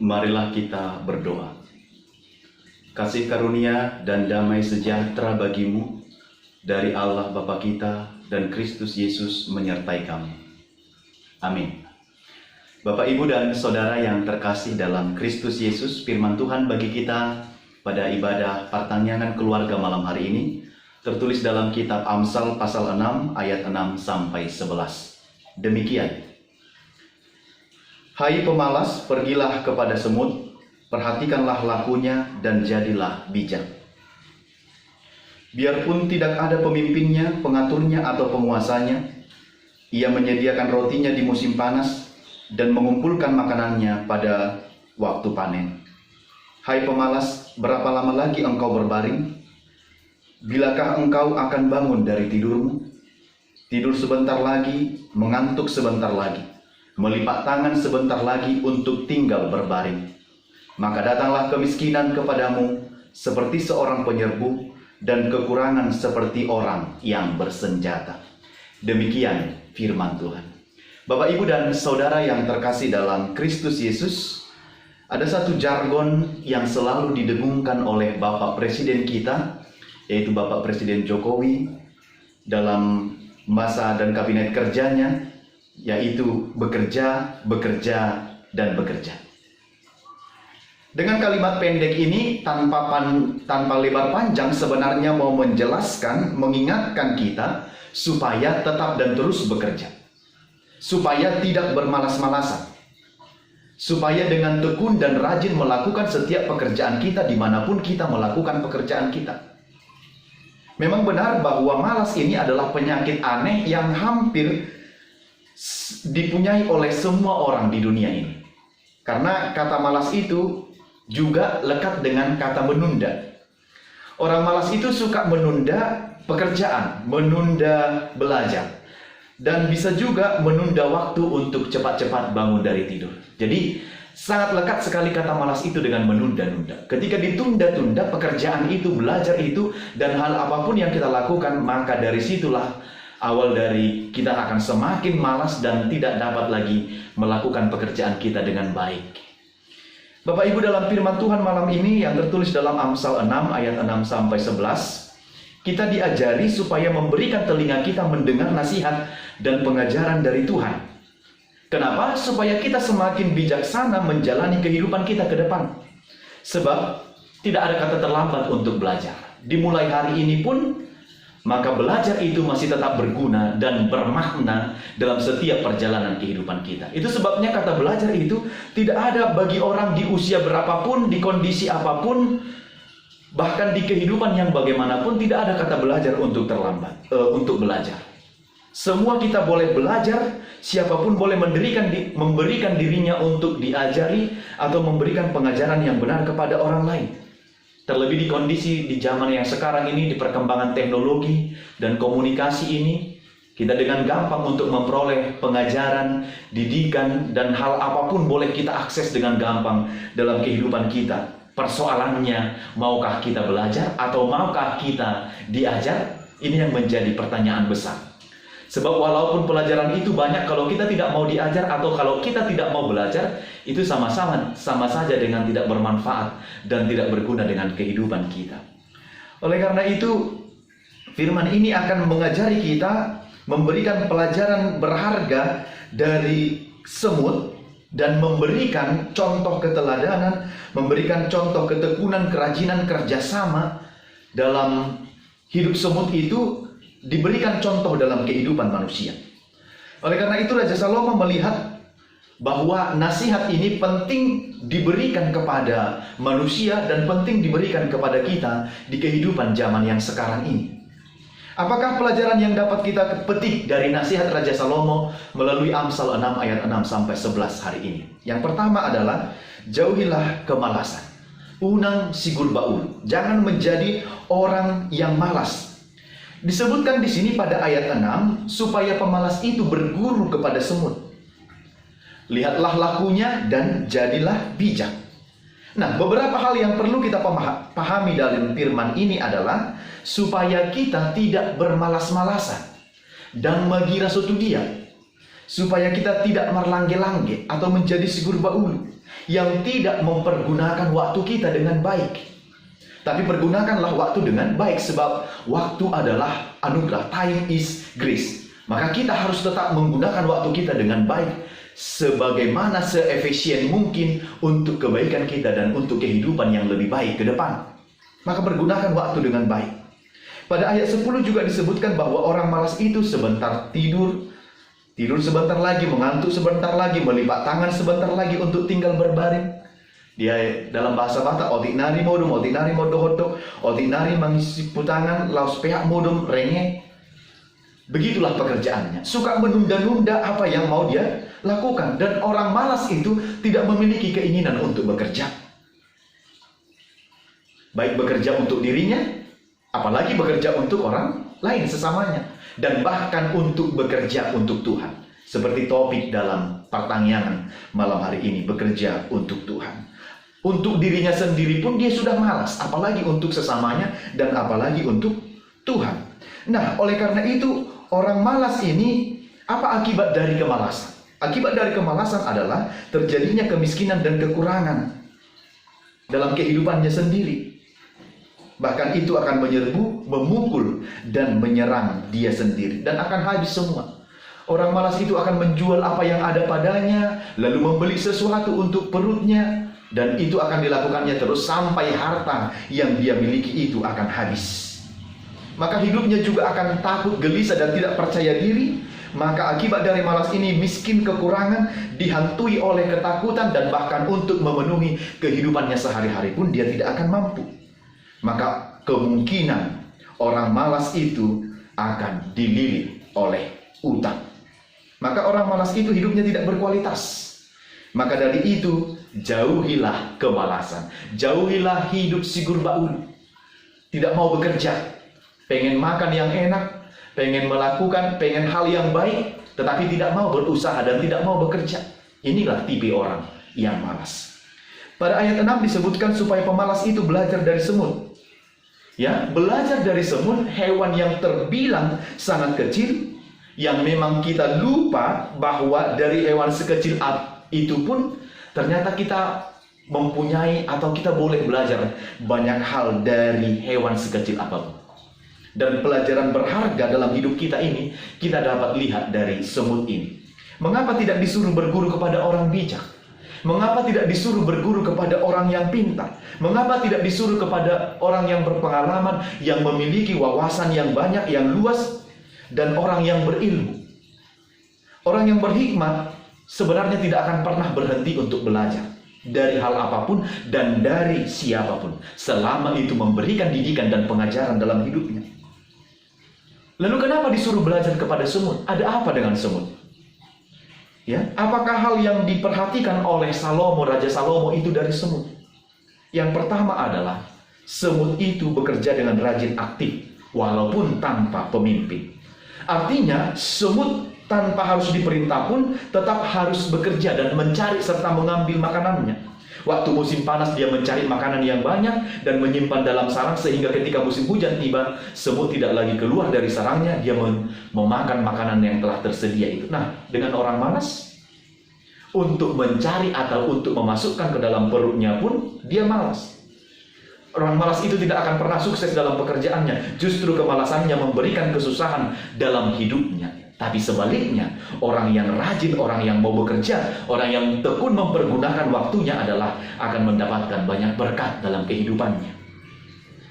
Marilah kita berdoa. Kasih karunia dan damai sejahtera bagimu dari Allah Bapa kita dan Kristus Yesus menyertai kami. Amin. Bapak, Ibu, dan Saudara yang terkasih dalam Kristus Yesus, firman Tuhan bagi kita pada ibadah pertanyaan keluarga malam hari ini tertulis dalam kitab Amsal pasal 6 ayat 6 sampai 11. Demikian. Hai pemalas, pergilah kepada semut, perhatikanlah lakunya dan jadilah bijak. Biarpun tidak ada pemimpinnya, pengaturnya atau penguasanya, ia menyediakan rotinya di musim panas dan mengumpulkan makanannya pada waktu panen. Hai pemalas, berapa lama lagi engkau berbaring? Bilakah engkau akan bangun dari tidurmu? Tidur sebentar lagi, mengantuk sebentar lagi, melipat tangan sebentar lagi untuk tinggal berbaring. Maka datanglah kemiskinan kepadamu seperti seorang penyerbu dan kekurangan seperti orang yang bersenjata. Demikian firman Tuhan. Bapak, Ibu, dan Saudara yang terkasih dalam Kristus Yesus, ada satu jargon yang selalu didengungkan oleh Bapak Presiden kita, yaitu Bapak Presiden Jokowi dalam masa dan kabinet kerjanya, yaitu bekerja, bekerja, dan bekerja. Dengan kalimat pendek ini tanpa lebar panjang sebenarnya mau menjelaskan, mengingatkan kita supaya tetap dan terus bekerja, supaya tidak bermalas-malasan, supaya dengan tekun dan rajin melakukan setiap pekerjaan kita dimanapun kita melakukan pekerjaan kita. Memang benar bahwa malas ini adalah penyakit aneh yang hampir dipunyai oleh semua orang di dunia ini. Karena kata malas itu juga lekat dengan kata menunda. Orang malas itu suka menunda pekerjaan, menunda belajar, dan bisa juga menunda waktu untuk cepat-cepat bangun dari tidur. Jadi sangat lekat sekali kata malas itu dengan menunda-nunda. Ketika ditunda-tunda pekerjaan itu, belajar itu, dan hal apapun yang kita lakukan, maka dari situlah awal dari kita akan semakin malas dan tidak dapat lagi melakukan pekerjaan kita dengan baik. Bapak, Ibu, dalam firman Tuhan malam ini yang tertulis dalam Amsal 6 ayat 6 sampai 11, kita diajari supaya memberikan telinga kita mendengar nasihat dan pengajaran dari Tuhan. Kenapa? Supaya kita semakin bijaksana menjalani kehidupan kita ke depan. Sebab tidak ada kata terlambat untuk belajar. Dimulai hari ini pun, maka belajar itu masih tetap berguna dan bermakna dalam setiap perjalanan kehidupan kita. Itu sebabnya kata belajar itu tidak ada bagi orang di usia berapapun, di kondisi apapun, bahkan di kehidupan yang bagaimanapun tidak ada kata belajar untuk terlambat, untuk belajar. Semua kita boleh belajar, siapapun boleh memberikan dirinya untuk diajari atau memberikan pengajaran yang benar kepada orang lain. Terlebih di kondisi di zaman yang sekarang ini, di perkembangan teknologi dan komunikasi ini, kita dengan gampang untuk memperoleh pengajaran, didikan, dan hal apapun boleh kita akses dengan gampang dalam kehidupan kita. Persoalannya, maukah kita belajar atau maukah kita diajar? Ini yang menjadi pertanyaan besar. Sebab walaupun pelajaran itu banyak, kalau kita tidak mau diajar atau kalau kita tidak mau belajar, itu sama saja dengan tidak bermanfaat dan tidak berguna dengan kehidupan kita. Oleh karena itu, firman ini akan mengajari kita, memberikan pelajaran berharga dari semut, dan memberikan contoh keteladanan, memberikan contoh ketekunan, kerajinan, kerjasama dalam hidup semut itu diberikan contoh dalam kehidupan manusia. Oleh karena itu Raja Salomo melihat bahwa nasihat ini penting diberikan kepada manusia dan penting diberikan kepada kita di kehidupan zaman yang sekarang ini. Apakah pelajaran yang dapat kita petik dari nasihat Raja Salomo melalui Amsal 6 ayat 6 sampai 11 hari ini? Yang pertama adalah jauhilah kemalasan. Unang sigur baul. Jangan menjadi orang yang malas. Disebutkan di sini pada ayat 6 supaya pemalas itu berguru kepada semut. Lihatlah lakunya dan jadilah bijak. Nah, beberapa hal yang perlu kita pahami dalam firman ini adalah supaya kita tidak bermalas-malasan dan mengira suatu dia. supaya kita tidak merlangge-langge atau menjadi si gurba ulu yang tidak mempergunakan waktu kita dengan baik. Tapi pergunakanlah waktu dengan baik, sebab waktu adalah anugerah. Time is grace. Maka kita harus tetap menggunakan waktu kita dengan baik, sebagaimana seefisien mungkin untuk kebaikan kita dan untuk kehidupan yang lebih baik ke depan. Maka pergunakan waktu dengan baik. Pada ayat 10 juga disebutkan bahwa orang malas itu sebentar tidur sebentar lagi, mengantuk sebentar lagi, melipat tangan sebentar lagi untuk tinggal berbaring. Dia dalam bahasa Batak, ordinari modum hotok, ordinari mengisi putangan, laus pihak modum renge. Begitulah pekerjaannya. Suka menunda-nunda apa yang mau dia lakukan. Dan orang malas itu tidak memiliki keinginan untuk bekerja. Baik bekerja untuk dirinya, apalagi bekerja untuk orang lain sesamanya. Dan bahkan untuk bekerja untuk Tuhan. Seperti topik dalam pertanyaan malam hari ini, bekerja untuk Tuhan. Untuk dirinya sendiri pun dia sudah malas, apalagi untuk sesamanya dan apalagi untuk Tuhan. Nah, oleh karena itu, orang malas ini, apa akibat dari kemalasan? Akibat dari kemalasan adalah terjadinya kemiskinan dan kekurangan dalam kehidupannya sendiri. Bahkan itu akan menyerbu, memukul, dan menyerang dia sendiri. Dan akan habis semua. Orang malas itu akan menjual apa yang ada padanya, lalu membeli sesuatu untuk perutnya. Dan itu akan dilakukannya terus sampai harta yang dia miliki itu akan habis. Maka hidupnya juga akan takut, gelisah, dan tidak percaya diri. Maka akibat dari malas ini, miskin, kekurangan, dihantui oleh ketakutan, dan bahkan untuk memenuhi kehidupannya sehari-hari pun dia tidak akan mampu. Maka kemungkinan orang malas itu akan dililit oleh utang. Maka orang malas itu hidupnya tidak berkualitas. Maka dari itu, jauhilah kemalasan. Jauhilah hidup si gurba ulu. Tidak mau bekerja. Pengen makan yang enak, pengen hal yang baik, tetapi tidak mau berusaha dan tidak mau bekerja. Inilah tipe orang yang malas. Pada ayat 6 disebutkan supaya pemalas itu belajar dari semut. Ya, belajar dari semut, hewan yang terbilang sangat kecil, yang memang kita lupa bahwa dari hewan sekecil itu pun ternyata kita mempunyai atau kita boleh belajar banyak hal dari hewan sekecil apapun. Dan pelajaran berharga dalam hidup kita ini kita dapat lihat dari semut ini. Mengapa tidak disuruh berguru kepada orang bijak? Mengapa tidak disuruh berguru kepada orang yang pintar? Mengapa tidak disuruh kepada orang yang berpengalaman, yang memiliki wawasan yang banyak, yang luas, dan orang yang berilmu? Orang yang berhikmat sebenarnya tidak akan pernah berhenti untuk belajar dari hal apapun dan dari siapapun, selama itu memberikan didikan dan pengajaran dalam hidupnya. Lalu kenapa disuruh belajar kepada semut? Ada apa dengan semut? Ya, apakah hal yang diperhatikan oleh Salomo, Raja Salomo itu dari semut? Yang pertama adalah semut itu bekerja dengan rajin, aktif, walaupun tanpa pemimpin. Artinya semut tanpa harus diperintah pun tetap harus bekerja dan mencari serta mengambil makanannya. Waktu musim panas dia mencari makanan yang banyak dan menyimpan dalam sarang, sehingga ketika musim hujan tiba, semut tidak lagi keluar dari sarangnya, dia memakan makanan yang telah tersedia itu. Nah, dengan orang malas, untuk mencari atau untuk memasukkan ke dalam perutnya pun dia malas. Orang malas itu tidak akan pernah sukses dalam pekerjaannya. Justru kemalasannya memberikan kesusahan dalam hidupnya. Tapi sebaliknya, orang yang rajin, orang yang mau bekerja, orang yang tekun mempergunakan waktunya adalah akan mendapatkan banyak berkat dalam kehidupannya.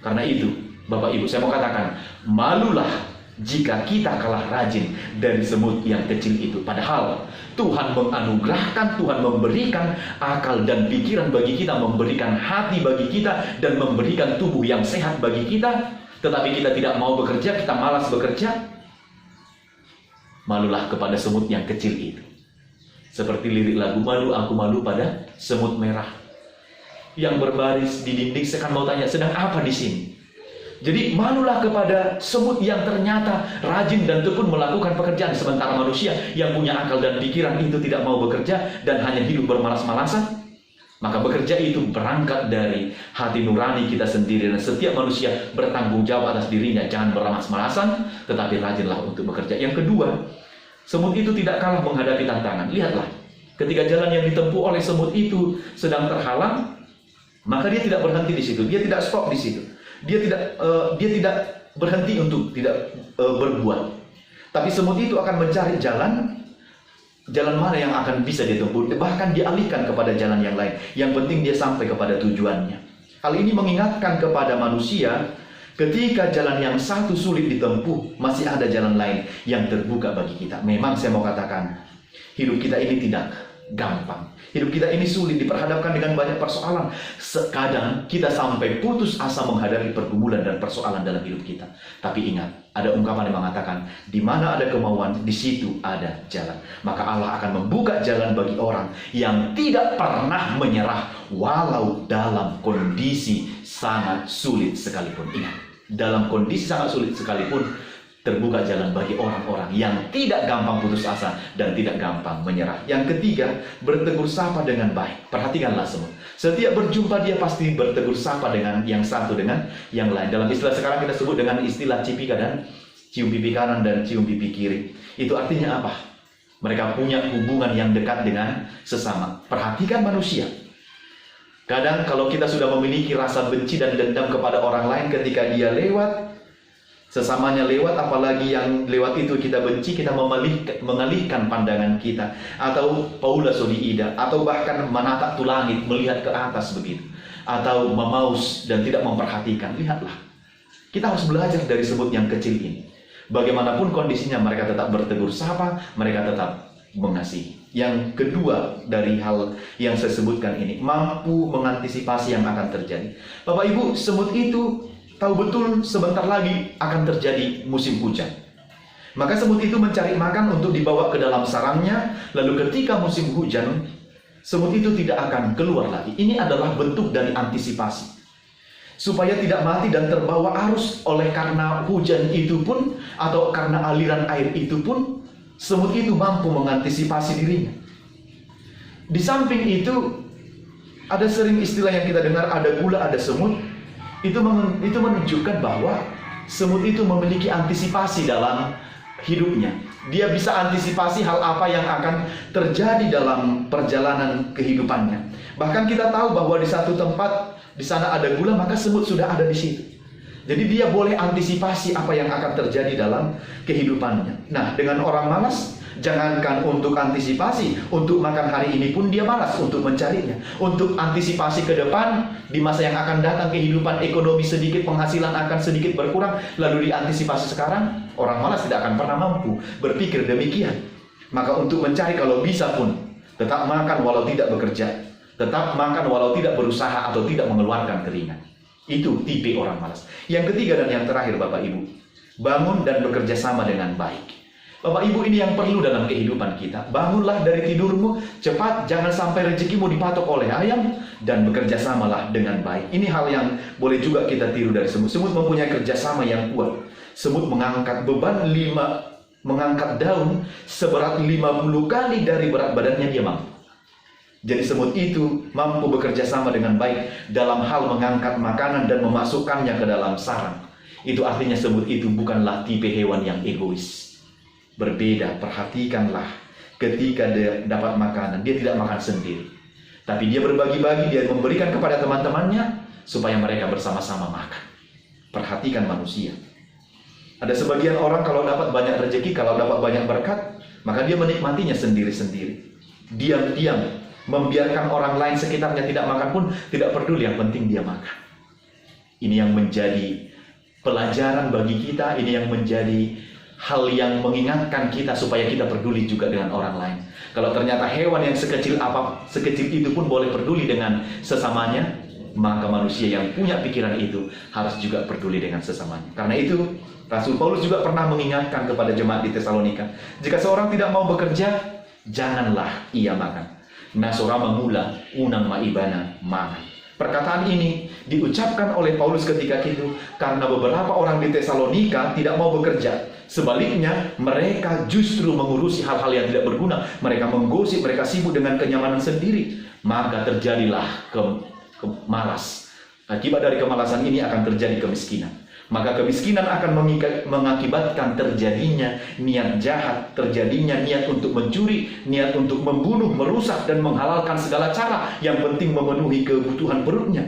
Karena itu, Bapak Ibu, saya mau katakan, malulah jika kita kalah rajin dari semut yang kecil itu. Padahal Tuhan menganugerahkan, Tuhan memberikan akal dan pikiran bagi kita, memberikan hati bagi kita, dan memberikan tubuh yang sehat bagi kita. Tetapi kita tidak mau bekerja, kita malas bekerja. Malulah kepada semut yang kecil itu. Seperti lirik lagu, malu aku malu pada semut merah yang berbaris di dinding. Saya kan mau tanya, sedang apa di sini? Jadi malulah kepada semut yang ternyata rajin dan tekun melakukan pekerjaan, sementara manusia yang punya akal dan pikiran itu tidak mau bekerja dan hanya hidup bermalas-malasan. Maka bekerja itu berangkat dari hati nurani kita sendiri, dan setiap manusia bertanggung jawab atas dirinya. Jangan bermalas-malasan, tetapi rajinlah untuk bekerja. Yang kedua, Semut itu tidak kalah menghadapi tantangan. Lihatlah, ketika jalan yang ditempuh oleh semut itu sedang terhalang, maka dia tidak berhenti di situ, dia tidak stop di situ. Dia tidak berhenti untuk tidak berbuat. Tapi semut itu akan mencari jalan mana yang akan bisa dia tempuh, bahkan dialihkan kepada jalan yang lain. Yang penting dia sampai kepada tujuannya. Hal ini mengingatkan kepada manusia, ketika jalan yang satu sulit ditempuh, masih ada jalan lain yang terbuka bagi kita. Memang saya mau katakan, hidup kita ini tidak gampang. Hidup kita ini sulit, diperhadapkan dengan banyak persoalan. Sekadang kita sampai putus asa menghadapi pergumulan dan persoalan dalam hidup kita. Tapi ingat, ada ungkapan yang mengatakan, di mana ada kemauan, di situ ada jalan. Maka Allah akan membuka jalan bagi orang yang tidak pernah menyerah, walau dalam kondisi sangat sulit sekalipun. Ingat, dalam kondisi sangat sulit sekalipun, terbuka jalan bagi orang-orang yang tidak gampang putus asa dan tidak gampang menyerah. Yang ketiga, bertegur sapa dengan baik. Perhatikanlah semua. Setiap berjumpa dia pasti bertegur sapa dengan yang satu dengan yang lain. Dalam istilah sekarang kita sebut dengan istilah cipika dan cium pipi kanan dan cium pipi kiri. Itu artinya apa? Mereka punya hubungan yang dekat dengan sesama. Perhatikan manusia. Kadang kalau kita sudah memiliki rasa benci dan dendam kepada orang lain ketika dia lewat, sesamanya lewat, apalagi yang lewat itu kita benci, kita mengalihkan pandangan kita, atau paula sodiida, atau bahkan menatap tu langit, melihat ke atas begitu, atau memaus dan tidak memperhatikan. Lihatlah, kita harus belajar dari semut yang kecil ini. Bagaimanapun kondisinya, mereka tetap bertegur sapa, mereka tetap mengasihi. Yang kedua dari hal yang saya sebutkan ini, mampu mengantisipasi yang akan terjadi. Bapak Ibu, semut itu tahu betul sebentar lagi akan terjadi musim hujan. Maka semut itu mencari makan untuk dibawa ke dalam sarangnya. Lalu ketika musim hujan, semut itu tidak akan keluar lagi. Ini adalah bentuk dari antisipasi, supaya tidak mati dan terbawa arus oleh karena hujan itu pun, atau karena aliran air itu pun, semut itu mampu mengantisipasi dirinya. Di samping itu, ada sering istilah yang kita dengar, ada gula, ada semut. Itu menunjukkan bahwa semut itu memiliki antisipasi dalam hidupnya. Dia bisa antisipasi hal apa yang akan terjadi dalam perjalanan kehidupannya. Bahkan kita tahu bahwa di satu tempat, di sana ada gula, maka semut sudah ada di situ. Jadi dia boleh antisipasi apa yang akan terjadi dalam kehidupannya. Nah, dengan orang malas, jangankan untuk antisipasi, untuk makan hari ini pun dia malas untuk mencarinya. Untuk antisipasi ke depan, di masa yang akan datang kehidupan ekonomi sedikit, penghasilan akan sedikit berkurang, lalu diantisipasi sekarang, orang malas tidak akan pernah mampu berpikir demikian. Maka untuk mencari, kalau bisa pun, tetap makan walau tidak bekerja, tetap makan walau tidak berusaha atau tidak mengeluarkan keringat. Itu tipe orang malas. Yang ketiga dan yang terakhir, Bapak Ibu, bangun dan bekerja sama dengan baik. Bapak Ibu, ini yang perlu dalam kehidupan kita. Bangunlah dari tidurmu cepat, jangan sampai rezekimu dipatok oleh ayam, dan bekerja samalah dengan baik. Ini hal yang boleh juga kita tiru dari semut. Semut mempunyai kerjasama yang kuat. Semut mengangkat beban mengangkat daun seberat 50 kali dari berat badannya dia mampu. Jadi semut itu mampu bekerja sama dengan baik dalam hal mengangkat makanan dan memasukkannya ke dalam sarang. Itu artinya semut itu bukanlah tipe hewan yang egois. Berbeda, perhatikanlah, ketika dia dapat makanan, dia tidak makan sendiri. Tapi dia berbagi-bagi, dia memberikan kepada teman-temannya supaya mereka bersama-sama makan. Perhatikan manusia. Ada sebagian orang kalau dapat banyak rezeki, kalau dapat banyak berkat, maka dia menikmatinya sendiri-sendiri. Diam-diam, membiarkan orang lain sekitarnya tidak makan pun tidak peduli, yang penting dia makan. Ini yang menjadi pelajaran bagi kita, ini yang menjadi hal yang mengingatkan kita supaya kita peduli juga dengan orang lain. Kalau ternyata hewan yang sekecil itu pun boleh peduli dengan sesamanya, maka manusia yang punya pikiran itu harus juga peduli dengan sesamanya. Karena itu Rasul Paulus juga pernah mengingatkan kepada jemaat di Tesalonika, jika seorang tidak mau bekerja, janganlah ia makan. Nasora mengula unang maibana mangan. Perkataan ini diucapkan oleh Paulus ketika itu karena beberapa orang di Tesalonika tidak mau bekerja. Sebaliknya, mereka justru mengurusi hal-hal yang tidak berguna. Mereka menggosip, mereka sibuk dengan kenyamanan sendiri. Maka terjadilah malas. Akibat dari kemalasan ini akan terjadi kemiskinan. Maka kemiskinan akan mengakibatkan terjadinya niat jahat, terjadinya niat untuk mencuri, niat untuk membunuh, merusak, dan menghalalkan segala cara yang penting memenuhi kebutuhan perutnya.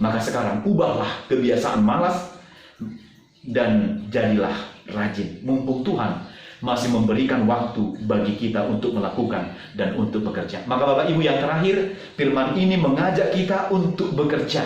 Maka sekarang ubahlah kebiasaan malas dan jadilah rajin. Mumpung Tuhan masih memberikan waktu bagi kita untuk melakukan dan untuk bekerja. Maka Bapak Ibu, yang terakhir, firman ini mengajak kita untuk bekerja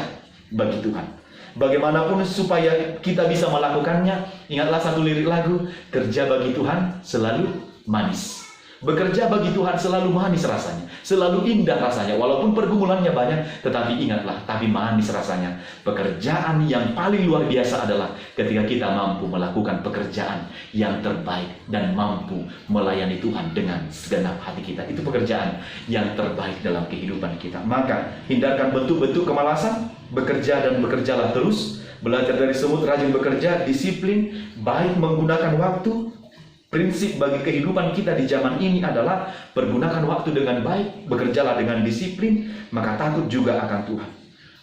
bagi Tuhan. Bagaimanapun supaya kita bisa melakukannya, ingatlah satu lirik lagu, kerja bagi Tuhan selalu manis. Bekerja bagi Tuhan selalu manis rasanya, selalu indah rasanya. Walaupun pergumulannya banyak, tetapi ingatlah, tapi manis rasanya. Pekerjaan yang paling luar biasa adalah ketika kita mampu melakukan pekerjaan yang terbaik dan mampu melayani Tuhan dengan segenap hati kita. Itu pekerjaan yang terbaik dalam kehidupan kita. Maka hindarkan bentuk-bentuk kemalasan, bekerja dan bekerjalah terus. Belajar dari semut, rajin bekerja, disiplin, baik menggunakan waktu. Prinsip bagi kehidupan kita di zaman ini adalah pergunakan waktu dengan baik, bekerjalah dengan disiplin, maka takut juga akan Tuhan.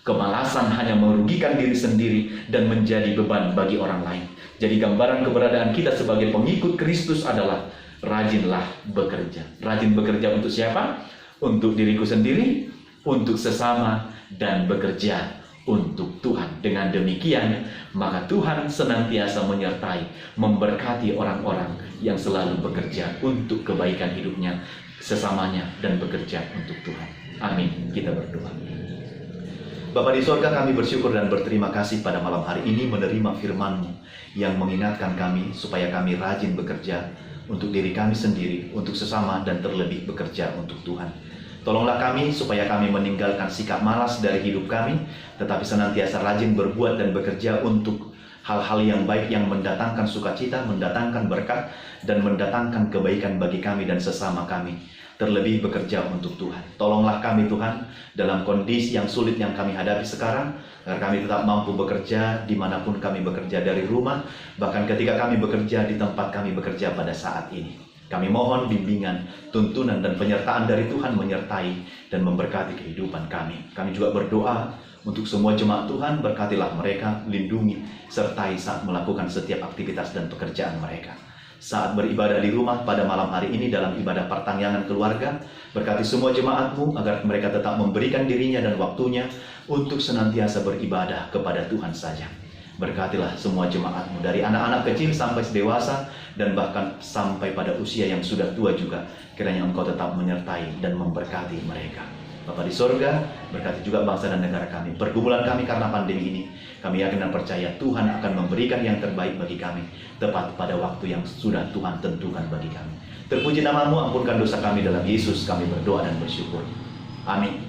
Kemalasan hanya merugikan diri sendiri dan menjadi beban bagi orang lain. Jadi gambaran keberadaan kita sebagai pengikut Kristus adalah rajinlah bekerja. Rajin bekerja untuk siapa? Untuk diriku sendiri, untuk sesama, dan bekerja untuk Tuhan. Dengan demikian, maka Tuhan senantiasa menyertai, memberkati orang-orang yang selalu bekerja untuk kebaikan hidupnya, sesamanya, dan bekerja untuk Tuhan. Amin. Kita berdoa. Bapa di sorga, kami bersyukur dan berterima kasih pada malam hari ini menerima firman-Mu yang mengingatkan kami supaya kami rajin bekerja untuk diri kami sendiri, untuk sesama, dan terlebih bekerja untuk Tuhan. Tolonglah kami supaya kami meninggalkan sikap malas dari hidup kami, tetapi senantiasa rajin berbuat dan bekerja untuk hal-hal yang baik yang mendatangkan sukacita, mendatangkan berkat, dan mendatangkan kebaikan bagi kami dan sesama kami. Terlebih bekerja untuk Tuhan. Tolonglah kami Tuhan dalam kondisi yang sulit yang kami hadapi sekarang, agar kami tetap mampu bekerja dimanapun kami bekerja, dari rumah, bahkan ketika kami bekerja di tempat kami bekerja pada saat ini. Kami mohon bimbingan, tuntunan, dan penyertaan dari Tuhan menyertai dan memberkati kehidupan kami. Kami juga berdoa untuk semua jemaat Tuhan, berkatilah mereka, lindungi, sertai saat melakukan setiap aktivitas dan pekerjaan mereka. Saat beribadah di rumah pada malam hari ini dalam ibadah pertanggangan keluarga, berkati semua jemaat-Mu agar mereka tetap memberikan dirinya dan waktunya untuk senantiasa beribadah kepada Tuhan saja. Berkatilah semua jemaat-Mu dari anak-anak kecil sampai dewasa dan bahkan sampai pada usia yang sudah tua juga. Kiranya Engkau tetap menyertai dan memberkati mereka. Bapa di sorga, berkati juga bangsa dan negara kami. Pergumulan kami karena pandemi ini, kami yakin dan percaya Tuhan akan memberikan yang terbaik bagi kami, tepat pada waktu yang sudah Tuhan tentukan bagi kami. Terpuji nama-Mu, ampunkan dosa kami dalam Yesus kami berdoa dan bersyukur. Amin.